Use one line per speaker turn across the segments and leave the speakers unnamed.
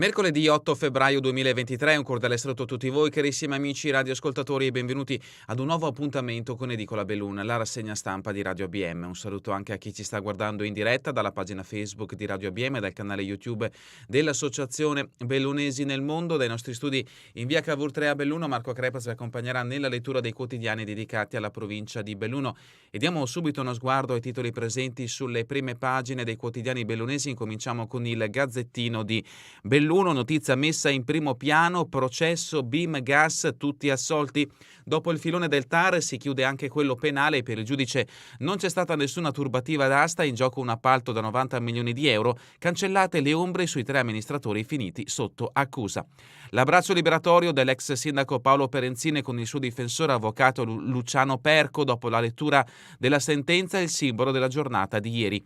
Mercoledì 8 febbraio 2023, un cordiale saluto a tutti voi carissimi amici radioascoltatori e benvenuti ad un nuovo appuntamento con Edicola Belluna, la rassegna stampa di Radio ABM. Un saluto anche a chi ci sta guardando in diretta dalla pagina Facebook di Radio ABM e dal canale YouTube dell'Associazione Bellunesi nel Mondo. Dai nostri studi in via Cavour 3 a Belluno, Marco Crepas vi accompagnerà nella lettura dei quotidiani dedicati alla provincia di Belluno. E diamo subito uno sguardo ai titoli presenti sulle prime pagine dei quotidiani bellunesi. Incominciamo con il Gazzettino di Belluno, notizia messa in primo piano, processo BIM Gas, tutti assolti. Dopo il filone del TAR si chiude anche quello penale. Per il giudice non c'è stata nessuna turbativa d'asta, in gioco un appalto da 90 milioni di euro, cancellate le ombre sui 3 amministratori finiti sotto accusa. L'abbraccio liberatorio dell'ex sindaco Paolo Perenzine con il suo difensore avvocato Luciano Perco dopo la lettura della sentenza è il simbolo della giornata di ieri.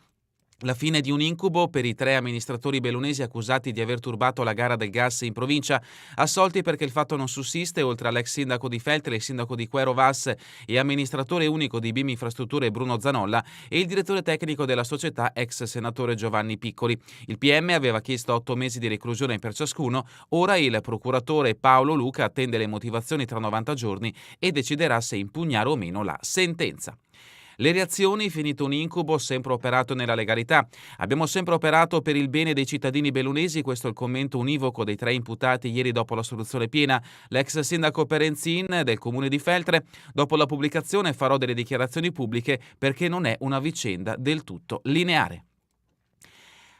La fine di un incubo per i 3 amministratori bellunesi accusati di aver turbato la gara del gas in provincia, assolti perché il fatto non sussiste, oltre all'ex sindaco di Feltre, il sindaco di Quero Vas e amministratore unico di BIM Infrastrutture Bruno Zanolla e il direttore tecnico della società ex senatore Giovanni Piccoli. Il PM aveva chiesto 8 mesi di reclusione per ciascuno, ora il procuratore Paolo Luca attende le motivazioni tra 90 giorni e deciderà se impugnare o meno la sentenza. Le reazioni, finito un incubo, sempre operato nella legalità. Abbiamo sempre operato per il bene dei cittadini bellunesi, questo è il commento univoco dei 3 imputati ieri dopo la soluzione piena. L'ex sindaco Perenzin del comune di Feltre, dopo la pubblicazione farò delle dichiarazioni pubbliche perché non è una vicenda del tutto lineare.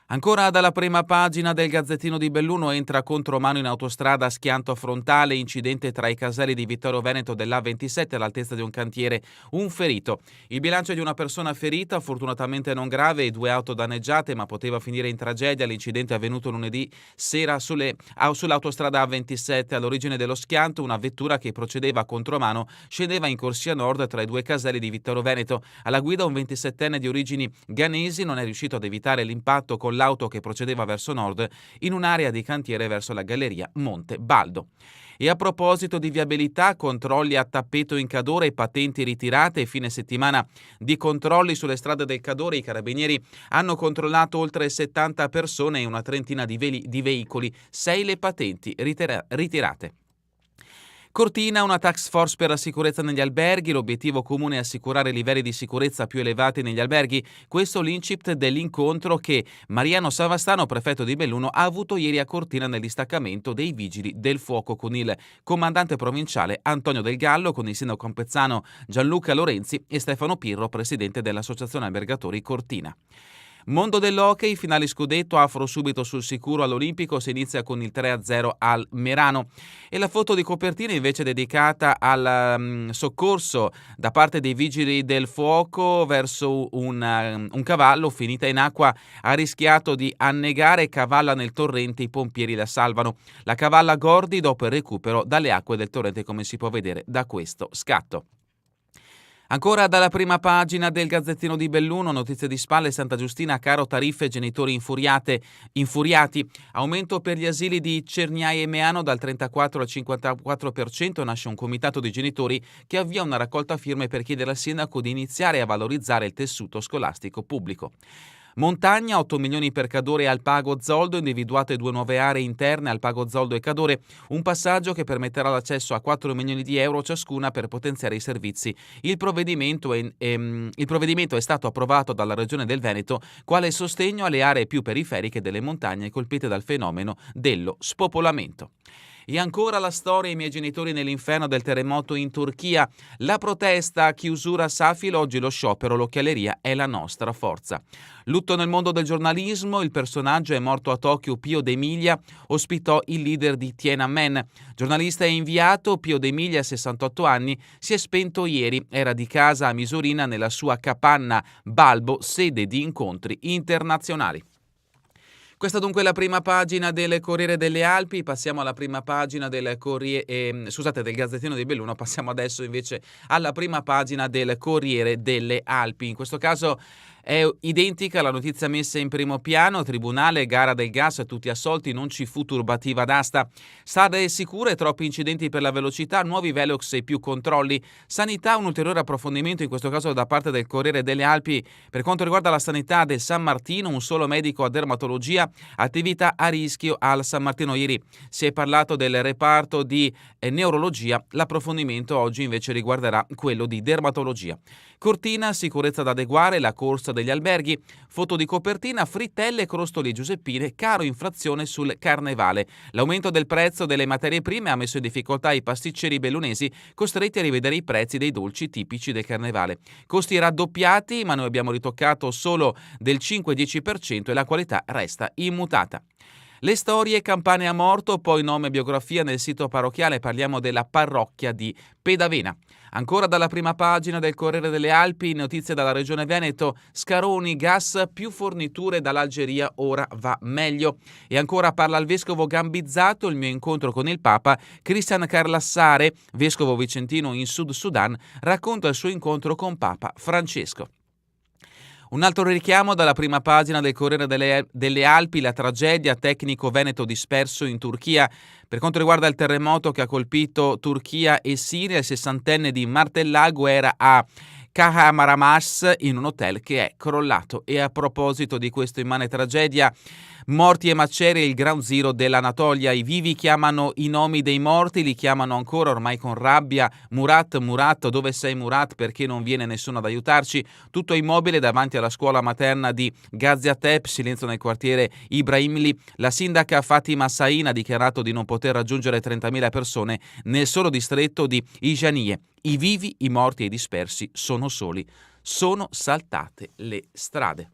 Ancora dalla prima pagina del Gazzettino di Belluno, entra contromano in autostrada a schianto frontale, incidente tra i caselli di Vittorio Veneto dell'A27 all'altezza di un cantiere, un ferito. Il bilancio è di una persona ferita, fortunatamente non grave, e 2 auto danneggiate, ma poteva finire in tragedia. L'incidente è avvenuto lunedì sera sull'autostrada A27. All'origine dello schianto una vettura che procedeva a contromano scendeva in corsia nord tra i 2 caselli di Vittorio Veneto. Alla guida un 27enne di origini ghanesi non è riuscito ad evitare l'impatto con l'auto che procedeva verso nord in un'area di cantiere verso la galleria Monte Baldo. E a proposito di viabilità, controlli a tappeto in Cadore e patenti ritirate. Fine settimana di controlli sulle strade del Cadore, i carabinieri hanno controllato oltre 70 persone e una trentina di veicoli, 6 le patenti ritirate. Cortina, una task force per la sicurezza negli alberghi. L'obiettivo comune è assicurare livelli di sicurezza più elevati negli alberghi. Questo è l'incipit dell'incontro che Mariano Savastano, prefetto di Belluno, ha avuto ieri a Cortina nel distaccamento dei Vigili del Fuoco con il comandante provinciale Antonio Del Gallo, con il sindaco campezzano Gianluca Lorenzi e Stefano Pirro, presidente dell'Associazione Albergatori Cortina. Mondo dell'hockey, finale scudetto, Afro subito sul sicuro all'Olimpico, si inizia con il 3-0 al Merano. E la foto di copertina invece dedicata al soccorso da parte dei Vigili del Fuoco verso un cavallo finita in acqua, ha rischiato di annegare, cavalla nel torrente, i pompieri la salvano. La cavalla Gordi dopo il recupero dalle acque del torrente, come si può vedere da questo scatto. Ancora dalla prima pagina del Gazzettino di Belluno, notizie di spalle, Santa Giustina, caro tariffe, genitori infuriati, aumento per gli asili di Cerniai e Meano dal 34 al 54%, nasce un comitato di genitori che avvia una raccolta firme per chiedere al sindaco di iniziare a valorizzare il tessuto scolastico pubblico. Montagna, 8 milioni per Cadore e Alpago Zoldo, individuate 2 nuove aree interne, Alpago Zoldo e Cadore, un passaggio che permetterà l'accesso a 4 milioni di euro ciascuna per potenziare i servizi. Il provvedimento è stato approvato dalla Regione del Veneto quale sostegno alle aree più periferiche delle montagne colpite dal fenomeno dello spopolamento. E ancora la storia, i miei genitori nell'inferno del terremoto in Turchia, la protesta, chiusura Safilo, oggi lo sciopero, l'occhialeria è la nostra forza. Lutto nel mondo del giornalismo, il personaggio è morto a Tokyo, Pio D'Emilia, ospitò il leader di Tiananmen. Giornalista e inviato, Pio D'Emilia, 68 anni, si è spento ieri, era di casa a Misurina nella sua capanna Balbo, sede di incontri internazionali. Questa dunque è la prima pagina del Corriere delle Alpi. Passiamo alla prima pagina del del Gazzettino di Belluno. Passiamo adesso invece alla prima pagina del Corriere delle Alpi. In questo caso È identica la notizia messa in primo piano: tribunale, gara del gas, tutti assolti, non ci fu turbativa d'asta. Strade sicure, troppi incidenti per la velocità, nuovi velox e più controlli. Sanità, un ulteriore approfondimento, in questo caso da parte del Corriere delle Alpi. Per quanto riguarda la sanità del San Martino, un solo medico a dermatologia, attività a rischio al San Martino. Ieri si è parlato del reparto di neurologia, l'approfondimento oggi invece riguarderà quello di dermatologia. Cortina, sicurezza da adeguare, la corsa degli alberghi, foto di copertina, frittelle, crostoli e giuseppine, caro inflazione sul carnevale. L'aumento del prezzo delle materie prime ha messo in difficoltà i pasticceri bellunesi, costretti a rivedere i prezzi dei dolci tipici del carnevale. Costi raddoppiati, ma noi abbiamo ritoccato solo del 5-10% e la qualità resta immutata. Le storie, campane a morto, poi nome e biografia nel sito parrocchiale. Parliamo della parrocchia di Pedavena. Ancora dalla prima pagina del Corriere delle Alpi, notizie dalla Regione Veneto: Scaroni, gas, più forniture dall'Algeria, ora va meglio. E ancora parla il vescovo Gambizzato, il mio incontro con il Papa. Cristian Carlassare, vescovo vicentino in Sud Sudan, racconta il suo incontro con Papa Francesco. Un altro richiamo dalla prima pagina del Corriere delle Alpi: la tragedia, tecnico veneto disperso in Turchia. Per quanto riguarda il terremoto che ha colpito Turchia e Siria, il 60enne di Martellago era a Kahramanmaraş in un hotel che è crollato. E a proposito di questa immane tragedia, morti e macerie, il ground zero dell'Anatolia. I vivi chiamano i nomi dei morti, li chiamano ancora ormai con rabbia: Murat, Murat, dove sei Murat, perché non viene nessuno ad aiutarci? Tutto immobile davanti alla scuola materna di Gaziantep, silenzio nel quartiere Ibrahimli. La sindaca Fatima Sain ha dichiarato di non poter raggiungere 30.000 persone nel solo distretto di Ijaniye. I vivi, i morti e i dispersi sono soli. Sono saltate le strade.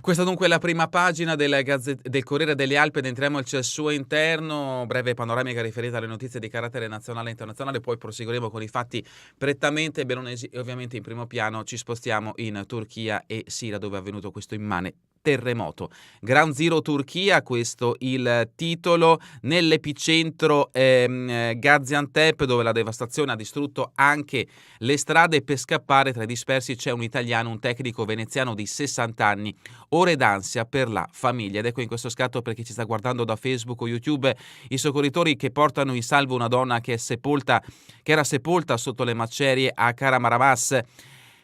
Questa dunque è la prima pagina del Corriere delle Alpi ed entriamo al suo interno. Breve panoramica riferita alle notizie di carattere nazionale e internazionale, poi proseguiremo con i fatti prettamente bellunesi e ovviamente in primo piano ci spostiamo in Turchia e Siria, dove è avvenuto questo immane terremoto. Ground Zero Turchia, questo il titolo. Nell'epicentro Gaziantep, dove la devastazione ha distrutto anche le strade. Per scappare tra i dispersi c'è un italiano, un tecnico veneziano di 60 anni. Ore d'ansia per la famiglia. Ed ecco in questo scatto, per chi ci sta guardando da Facebook o YouTube, i soccorritori che portano in salvo una donna che era sepolta sotto le macerie a Kahramanmaraş.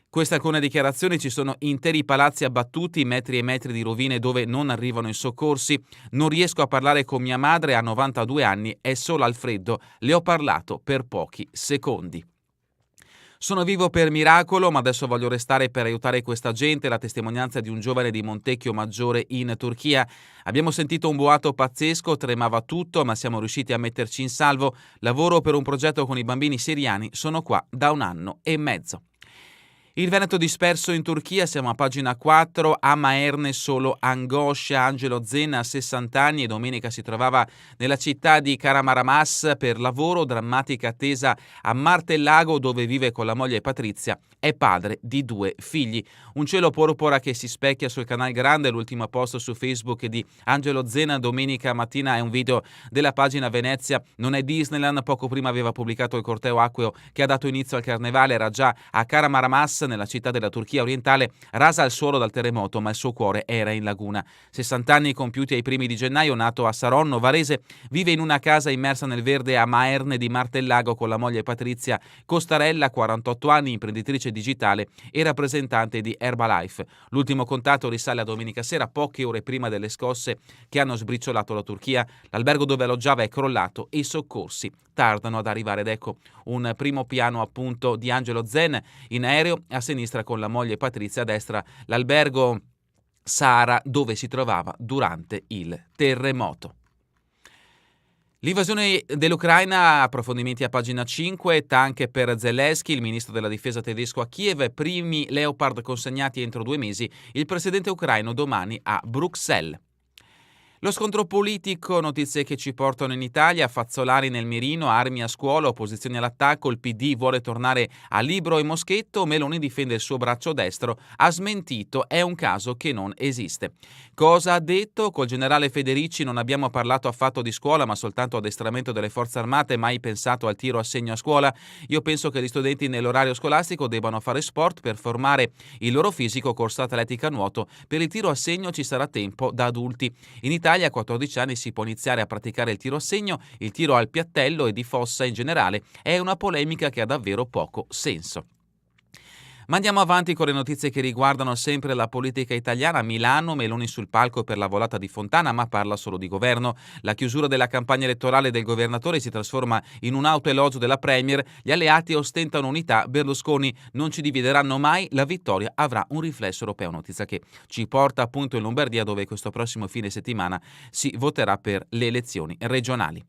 Queste alcune dichiarazioni: ci sono interi palazzi abbattuti, metri e metri di rovine dove non arrivano i soccorsi. Non riesco a parlare con mia madre, ha 92 anni, è solo al freddo, le ho parlato per pochi secondi. Sono vivo per miracolo, ma adesso voglio restare per aiutare questa gente. La testimonianza di un giovane di Montecchio Maggiore in Turchia. Abbiamo sentito un boato pazzesco, tremava tutto, ma siamo riusciti a metterci in salvo. Lavoro per un progetto con i bambini siriani, sono qua da 1 anno e mezzo. Il Veneto disperso in Turchia, siamo a pagina 4, a Maerne solo angoscia. Angelo Zena, 60 anni, e domenica si trovava nella città di Kahramanmaraş per lavoro. Drammatica attesa a Martellago, dove vive con la moglie Patrizia. È padre di 2 figli. Un cielo porpora che si specchia sul canale Grande. L'ultimo post su Facebook di Angelo Zena domenica mattina è un video della pagina Venezia. Non è Disneyland. Poco prima aveva pubblicato il corteo acqueo che ha dato inizio al carnevale. Era già a Kahramanmaraş, nella città della Turchia orientale, rasa al suolo dal terremoto, ma il suo cuore era in laguna. 60 anni compiuti ai primi di gennaio, nato a Saronno, Varese, vive in una casa immersa nel verde a Maerne di Martellago con la moglie Patrizia Costarella, 48 anni, imprenditrice digitale e rappresentante di Herbalife. L'ultimo contatto risale a domenica sera, poche ore prima delle scosse che hanno sbriciolato la Turchia. L'albergo dove alloggiava è crollato e i soccorsi tardano ad arrivare. Ed ecco un primo piano appunto di Angelo Zen in aereo, a sinistra con la moglie Patrizia, a destra l'albergo Sara dove si trovava durante il terremoto. L'invasione dell'Ucraina, approfondimenti a pagina 5, tank per Zelensky, il ministro della difesa tedesco a Kiev, primi Leopard consegnati entro 2 mesi, il presidente ucraino domani a Bruxelles. Lo scontro politico, notizie che ci portano in Italia, Fazzolari nel mirino, armi a scuola, opposizioni all'attacco, il PD vuole tornare a Libro e Moschetto, Meloni difende il suo braccio destro, ha smentito, è un caso che non esiste. Cosa ha detto? Col generale Federici non abbiamo parlato affatto di scuola, ma soltanto addestramento delle forze armate, mai pensato al tiro a segno a scuola. Io penso che gli studenti nell'orario scolastico debbano fare sport per formare il loro fisico, corsa atletica, nuoto. Per il tiro a segno ci sarà tempo da adulti. In Italia a 14 anni si può iniziare a praticare il tiro a segno, il tiro al piattello e di fossa in generale è una polemica che ha davvero poco senso. Ma andiamo avanti con le notizie che riguardano sempre la politica italiana. Milano, Meloni sul palco per la volata di Fontana, ma parla solo di governo. La chiusura della campagna elettorale del governatore si trasforma in un autoelogio della Premier. Gli alleati ostentano unità, Berlusconi non ci divideranno mai, la vittoria avrà un riflesso europeo. Notizia che ci porta appunto in Lombardia, dove questo prossimo fine settimana si voterà per le elezioni regionali.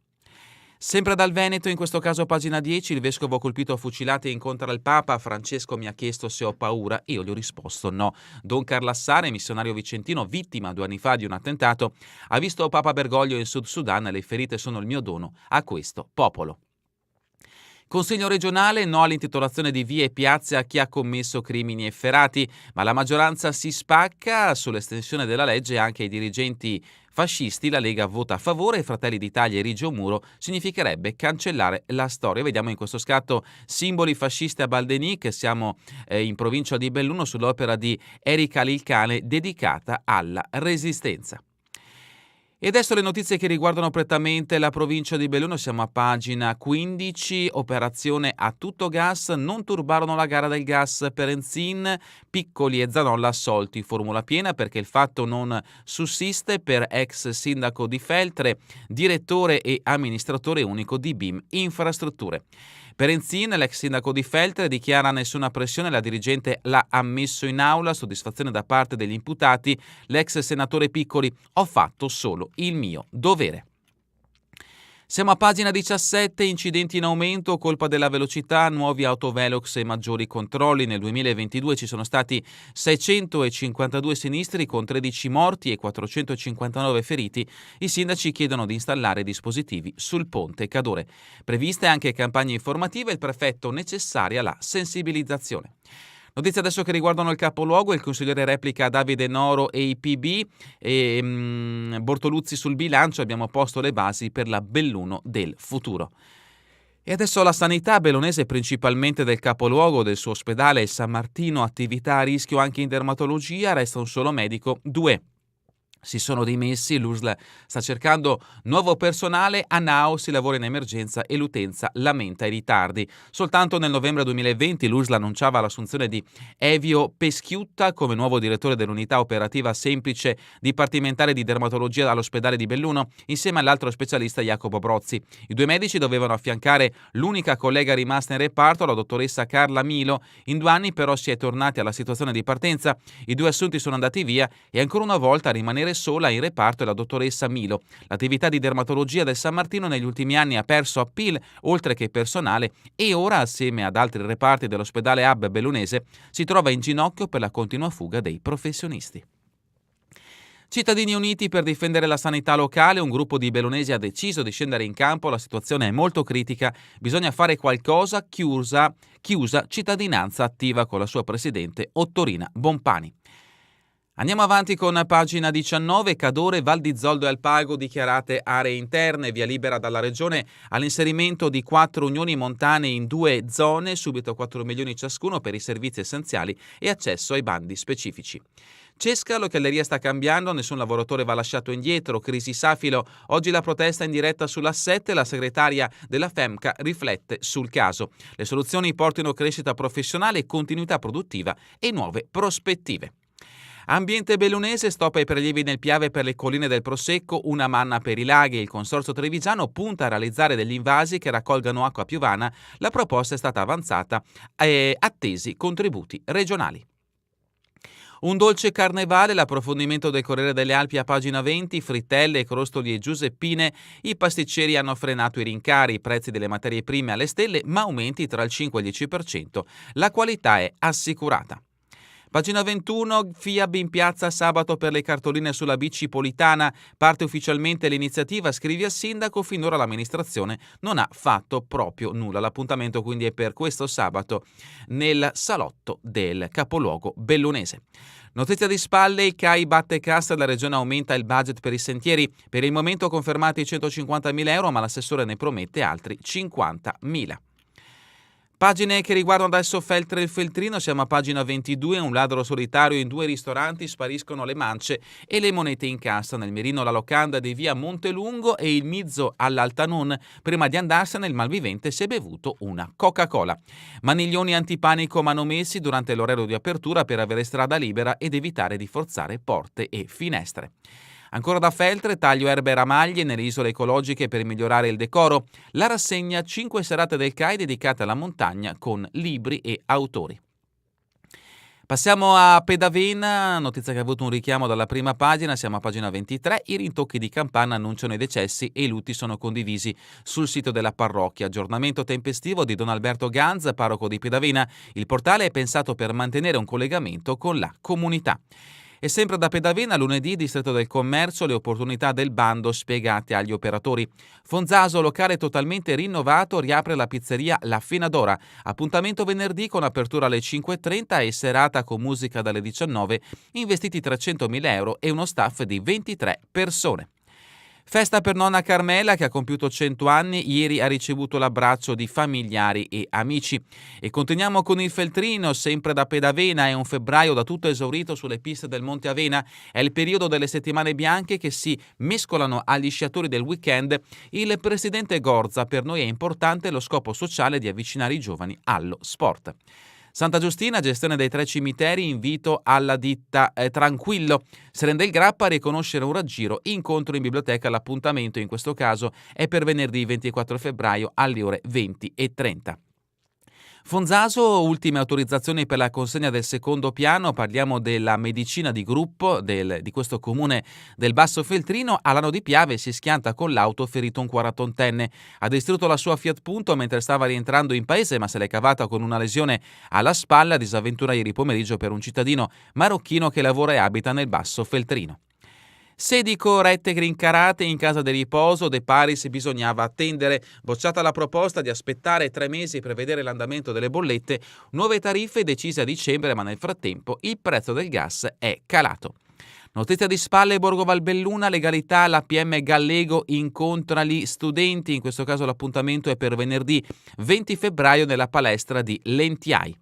Sempre dal Veneto, in questo caso pagina 10, il vescovo colpito a fucilate incontra il Papa. Francesco mi ha chiesto se ho paura, io gli ho risposto no. Don Carlassare, missionario vicentino, vittima 2 anni fa di un attentato, ha visto Papa Bergoglio in Sud Sudan, le ferite sono il mio dono a questo popolo. Consiglio regionale, no all'intitolazione di vie e piazze a chi ha commesso crimini efferati, ma la maggioranza si spacca sull'estensione della legge anche ai dirigenti fascisti. La Lega vota a favore, Fratelli d'Italia erige un muro, significherebbe cancellare la storia. Vediamo in questo scatto simboli fascisti a Baldenic, siamo in provincia di Belluno sull'opera di Erika Lilcane dedicata alla Resistenza. E adesso le notizie che riguardano prettamente la provincia di Belluno, siamo a pagina 15, operazione a tutto gas, non turbarono la gara del gas per Enzin, Piccoli e Zanolla assolti, formula piena perché il fatto non sussiste per ex sindaco di Feltre, direttore e amministratore unico di BIM Infrastrutture. Per Enzin, l'ex sindaco di Feltre dichiara nessuna pressione, la dirigente l'ha ammesso in aula, soddisfazione da parte degli imputati, l'ex senatore Piccoli, ho fatto solo il mio dovere. Siamo a pagina 17, incidenti in aumento, colpa della velocità, nuovi autovelox e maggiori controlli. Nel 2022 ci sono stati 652 sinistri con 13 morti e 459 feriti. I sindaci chiedono di installare dispositivi sul ponte Cadore. Previste anche campagne informative e il prefetto necessaria la sensibilizzazione. Notizie adesso che riguardano il capoluogo, il consigliere replica Davide Noro e i PB e Bortoluzzi sul bilancio, abbiamo posto le basi per la Belluno del futuro. E adesso la sanità bellunese, principalmente del capoluogo, del suo ospedale San Martino, attività a rischio anche in dermatologia, resta un solo medico, 2 si sono dimessi, l'USL sta cercando nuovo personale, a Nao si lavora in emergenza e l'utenza lamenta i ritardi. Soltanto nel novembre 2020 l'USL annunciava l'assunzione di Evio Peschiutta come nuovo direttore dell'unità operativa semplice dipartimentale di dermatologia all'ospedale di Belluno, insieme all'altro specialista Jacopo Brozzi. I 2 medici dovevano affiancare l'unica collega rimasta in reparto, la dottoressa Carla Milo. In 2 anni però si è tornati alla situazione di partenza, i 2 assunti sono andati via e ancora una volta a rimanere sola in reparto è la dottoressa Milo. L'attività di dermatologia del San Martino negli ultimi anni ha perso appeal oltre che personale e ora, assieme ad altri reparti dell'ospedale Hub bellunese, si trova in ginocchio per la continua fuga dei professionisti. Cittadini uniti per difendere la sanità locale, un gruppo di bellunesi ha deciso di scendere in campo, la situazione è molto critica, bisogna fare qualcosa, chiusa cittadinanza attiva con la sua presidente Ottorina Bompani. Andiamo avanti con pagina 19, Cadore, Val di Zoldo e Alpago dichiarate aree interne, via libera dalla regione all'inserimento di 4 unioni montane in 2 zone, subito 4 milioni ciascuno per i servizi essenziali e accesso ai bandi specifici. Cesca, l'occhielleria sta cambiando, nessun lavoratore va lasciato indietro, crisi Safilo, oggi la protesta in diretta sulla 7, la segretaria della FEMCA riflette sul caso. Le soluzioni portino crescita professionale, continuità produttiva e nuove prospettive. Ambiente bellunese, stop ai prelievi nel Piave per le colline del Prosecco, una manna per i laghi. Il Consorzio Trevigiano punta a realizzare degli invasi che raccolgano acqua piovana. La proposta è stata avanzata e attesi contributi regionali. Un dolce carnevale, l'approfondimento del Corriere delle Alpi a pagina 20, frittelle, crostoli e giuseppine, i pasticceri hanno frenato i rincari, i prezzi delle materie prime alle stelle, ma aumenti tra il 5 e il 10%. La qualità è assicurata. Pagina 21, FIAB in piazza sabato per le cartoline sulla bicipolitana. Parte ufficialmente l'iniziativa, scrivi al sindaco, finora l'amministrazione non ha fatto proprio nulla. L'appuntamento quindi è per questo sabato nel salotto del capoluogo bellunese. Notizia di spalle, il CAI batte cassa, la regione aumenta il budget per i sentieri. Per il momento confermati 150.000 euro, ma l'assessore ne promette altri 50.000. Pagine che riguardano adesso Feltre e il Feltrino, siamo a pagina 22, un ladro solitario in 2 ristoranti, spariscono le mance e le monete in cassa. Nel mirino la locanda di via Montelungo e il mizzo all'Altanon. Prima di andarsene il malvivente si è bevuto una Coca-Cola. Maniglioni antipanico manomessi durante l'orario di apertura per avere strada libera ed evitare di forzare porte e finestre. Ancora da Feltre, taglio erbe e ramaglie nelle isole ecologiche per migliorare il decoro. La rassegna 5 serate del CAI dedicate alla montagna con libri e autori. Passiamo a Pedavena, notizia che ha avuto un richiamo dalla prima pagina, siamo a pagina 23, i rintocchi di campana annunciano i decessi e i lutti sono condivisi sul sito della parrocchia. Aggiornamento tempestivo di Don Alberto Ganz, parroco di Pedavena, il portale è pensato per mantenere un collegamento con la comunità. E sempre da Pedavena, lunedì, distretto del commercio, le opportunità del bando spiegate agli operatori. Fonzaso, locale totalmente rinnovato, riapre la pizzeria La Finadora. Appuntamento venerdì con apertura alle 5.30 e serata con musica dalle 19, investiti 300.000 euro e uno staff di 23 persone. Festa per nonna Carmela che ha compiuto 100 anni, ieri ha ricevuto l'abbraccio di familiari e amici. E continuiamo con il Feltrino, sempre da Pedavena, è un febbraio da tutto esaurito sulle piste del Monte Avena, è il periodo delle settimane bianche che si mescolano agli sciatori del weekend. Il presidente Gorza, per noi è importante lo scopo sociale di avvicinare i giovani allo sport. Santa Giustina, gestione dei 3 cimiteri, invito alla ditta Tranquillo. Se rende il Grappa a riconoscere un raggiro, incontro in biblioteca, l'appuntamento in questo caso è per venerdì 24 febbraio alle ore 20:30. Fonzaso, ultime autorizzazioni per la consegna del secondo piano, parliamo della medicina di gruppo di questo comune del Basso Feltrino. A Lano di Piave si schianta con l'auto, ferito un 48enne. Ha distrutto la sua Fiat Punto mentre stava rientrando in paese, ma se l'è cavata con una lesione alla spalla, disavventura ieri pomeriggio per un cittadino marocchino che lavora e abita nel Basso Feltrino. Sedico rette grincarate in casa di riposo, De Paris bisognava attendere. Bocciata la proposta di aspettare 3 mesi per vedere l'andamento delle bollette, nuove tariffe decise a dicembre, ma nel frattempo il prezzo del gas è calato. Notizia di spalle, Borgo Valbelluna, legalità, la PM Gallego incontra gli studenti, in questo caso l'appuntamento è per venerdì 20 febbraio nella palestra di Lentiai.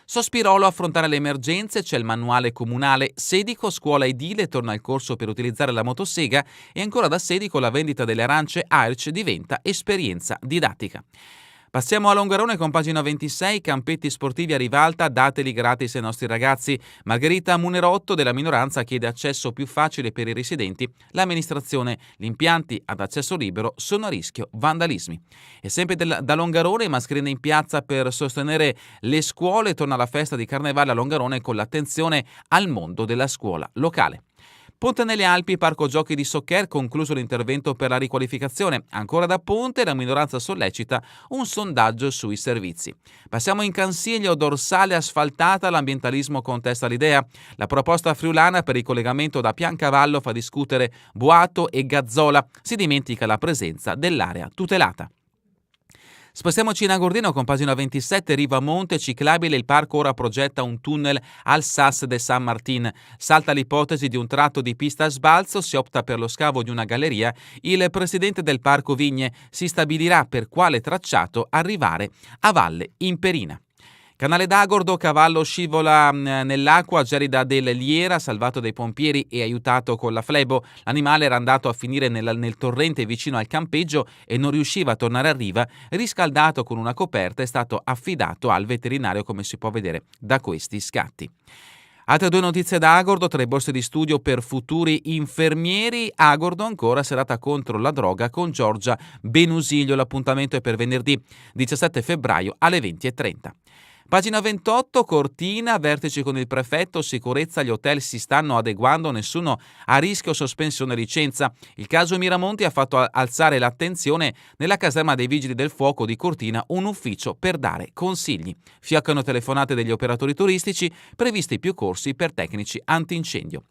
Sospirolo, affrontare le emergenze, c'è il manuale comunale. Sedico, scuola edile, torna il corso per utilizzare la motosega e ancora da Sedico la vendita delle arance AIRC diventa esperienza didattica. Passiamo a Longarone con pagina 26, campetti sportivi a rivalta, dateli gratis ai nostri ragazzi. Margherita Munerotto della minoranza chiede accesso più facile per i residenti. L'amministrazione, gli impianti ad accesso libero sono a rischio vandalismi. E sempre da Longarone, mascherine in piazza per sostenere le scuole, torna la festa di Carnevale a Longarone con l'attenzione al mondo della scuola locale. Ponte nelle Alpi, parco giochi di Soccer, concluso l'intervento per la riqualificazione. Ancora da Ponte, la minoranza sollecita un sondaggio sui servizi. Passiamo in Cansiglio, dorsale asfaltata, l'ambientalismo contesta l'idea. La proposta friulana per il collegamento da Piancavallo fa discutere Boato e Gazzola. Si dimentica la presenza dell'area tutelata. Spostiamoci in Agordino con pagina 27, Riva Monte, ciclabile, il parco ora progetta un tunnel al Sas de San Martin. Salta l'ipotesi di un tratto di pista a sbalzo, si opta per lo scavo di una galleria. Il presidente del parco Vigne si stabilirà per quale tracciato arrivare a Valle Imperina. Canale d'Agordo, cavallo scivola nell'acqua, gelida del Liera, salvato dai pompieri e aiutato con la flebo. L'animale era andato a finire nel torrente vicino al campeggio e non riusciva a tornare a riva. Riscaldato con una coperta, è stato affidato al veterinario, come si può vedere da questi scatti. Altre 2 notizie da Agordo, 3 borse di studio per futuri infermieri. Agordo ancora, serata contro la droga con Giorgia Benusiglio. L'appuntamento è per venerdì 17 febbraio alle 20:30. Pagina 28, Cortina, vertici con il prefetto, sicurezza, gli hotel si stanno adeguando, nessuno a rischio sospensione licenza. Il caso Miramonti ha fatto alzare l'attenzione nella caserma dei Vigili del Fuoco di Cortina, un ufficio per dare consigli. Fioccano telefonate degli operatori turistici, previsti più corsi per tecnici antincendio.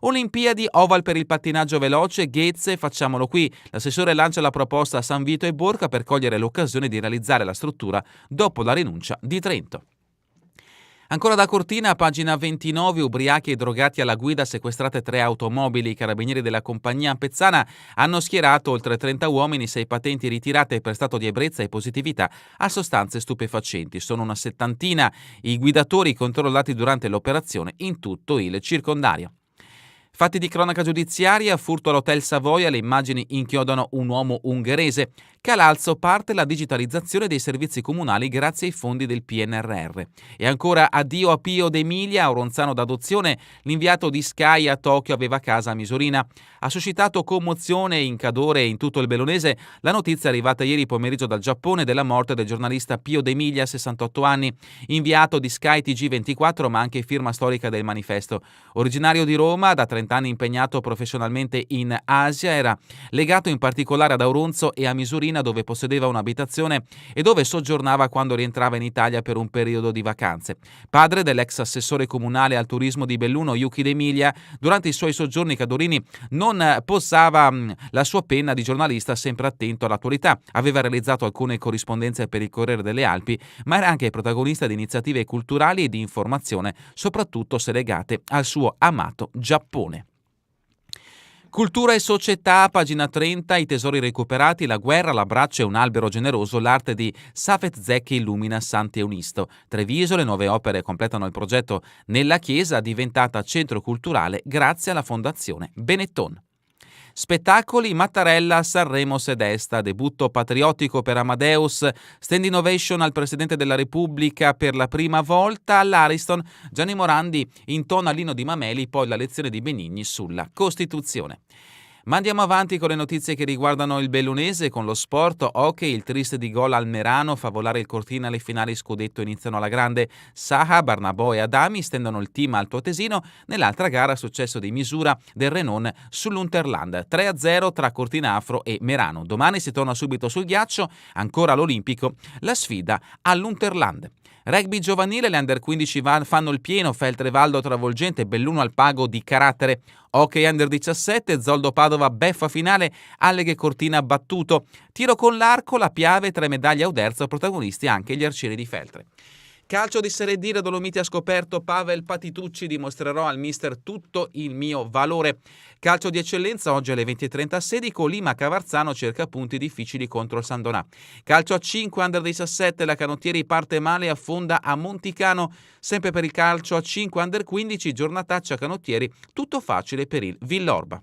Olimpiadi, oval per il pattinaggio veloce, Ghezze, facciamolo qui. L'assessore lancia la proposta a San Vito e Borca per cogliere l'occasione di realizzare la struttura dopo la rinuncia di Trento. Ancora da Cortina, pagina 29, ubriachi e drogati alla guida, sequestrate 3 automobili. I carabinieri della compagnia Pezzana hanno schierato oltre 30 uomini, 6 patenti ritirate per stato di ebbrezza e positività a sostanze stupefacenti. Sono una settantina i guidatori controllati durante l'operazione in tutto il circondario. Fatti di cronaca giudiziaria, furto all'Hotel Savoia, le immagini inchiodano un uomo ungherese. Calalzo, parte la digitalizzazione dei servizi comunali grazie ai fondi del PNRR. E ancora addio a Pio d'Emilia, a Oronzano d'adozione, l'inviato di Sky a Tokyo aveva casa a Misurina. Ha suscitato commozione in Cadore e in tutto il Bellunese la notizia arrivata ieri pomeriggio dal Giappone della morte del giornalista Pio d'Emilia, 68 anni, inviato di Sky TG24 ma anche firma storica del Manifesto. Originario di Roma, da 30 anni impegnato professionalmente in Asia, era legato in particolare ad Auronzo e a Misurina, dove possedeva un'abitazione e dove soggiornava quando rientrava in Italia per un periodo di vacanze. Padre dell'ex assessore comunale al turismo di Belluno, Yuki d'Emilia, durante i suoi soggiorni Cadorini non posava la sua penna di giornalista sempre attento all'attualità. Aveva realizzato alcune corrispondenze per il Corriere delle Alpi, ma era anche protagonista di iniziative culturali e di informazione, soprattutto se legate al suo amato Giappone. Cultura e società, pagina 30, i tesori recuperati, la guerra, l'abbraccio e un albero generoso, l'arte di Safet Zecchi illumina Sant'Eunisto. Treviso, le nuove opere completano il progetto nella chiesa, diventata centro culturale grazie alla fondazione Benetton. Spettacoli, Mattarella, Sanremo Sedesta, debutto patriottico per Amadeus, stand innovation al Presidente della Repubblica per la prima volta, all'Ariston Gianni Morandi intona l'inno di Mameli, poi la lezione di Benigni sulla Costituzione. Ma andiamo avanti con le notizie che riguardano il bellunese, con lo sport. Hockey, il triste di gol al Merano, favolare il Cortina, le finali scudetto iniziano alla grande. Saha, Barnabò e Adami stendono il team altoatesino. Nell'altra gara successo di misura del Renon sull'Unterland, 3-0 tra Cortinafro e Merano. Domani si torna subito sul ghiaccio, ancora all'Olimpico, la sfida all'Unterland. Rugby giovanile, le under 15 fanno il pieno, Feltrevaldo travolgente, Belluno al pago di carattere. Hockey under 17, Zoldo Padova beffa finale, Alleghe Cortina battuto. Tiro con l'arco, la Piave, 3 medaglie a Uderzo, protagonisti anche gli arcieri di Feltre. Calcio di Serie D, la Dolomiti ha scoperto Pavel Patitucci, dimostrerò al mister tutto il mio valore. Calcio di eccellenza, oggi alle 20:30 a Sedico, Lima Cavarzano cerca punti difficili contro il Sandonà. Calcio a 5, under 17, la Canottieri parte male e affonda a Monticano. Sempre per il calcio a 5, under 15, giornataccia Canottieri, tutto facile per il Villorba.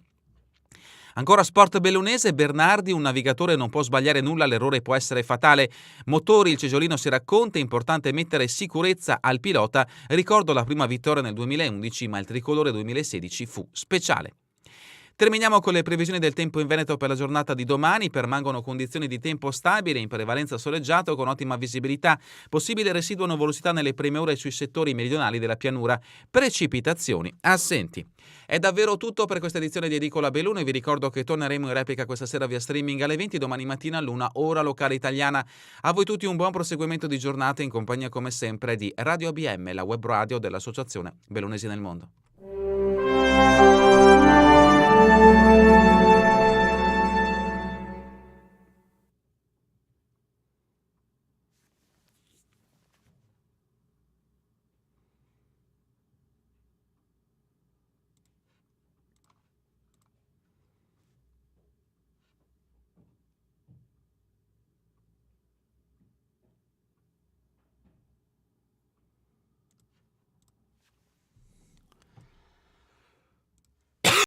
Ancora sport bellunese, Bernardi, un navigatore non può sbagliare nulla, l'errore può essere fatale. Motori, il Cegiolino si racconta, è importante mettere sicurezza al pilota. Ricordo la prima vittoria nel 2011, ma il tricolore 2016 fu speciale. Terminiamo con le previsioni del tempo in Veneto per la giornata di domani. Permangono condizioni di tempo stabile, in prevalenza soleggiato con ottima visibilità, possibile residuo nuvolosità nelle prime ore sui settori meridionali della pianura, precipitazioni assenti. È davvero tutto per questa edizione di Edicola Belluno e vi ricordo che torneremo in replica questa sera via streaming alle 20, domani mattina all'1 ora locale italiana. A voi tutti un buon proseguimento di giornata in compagnia come sempre di Radio ABM, la web radio dell'Associazione Bellunesi nel Mondo.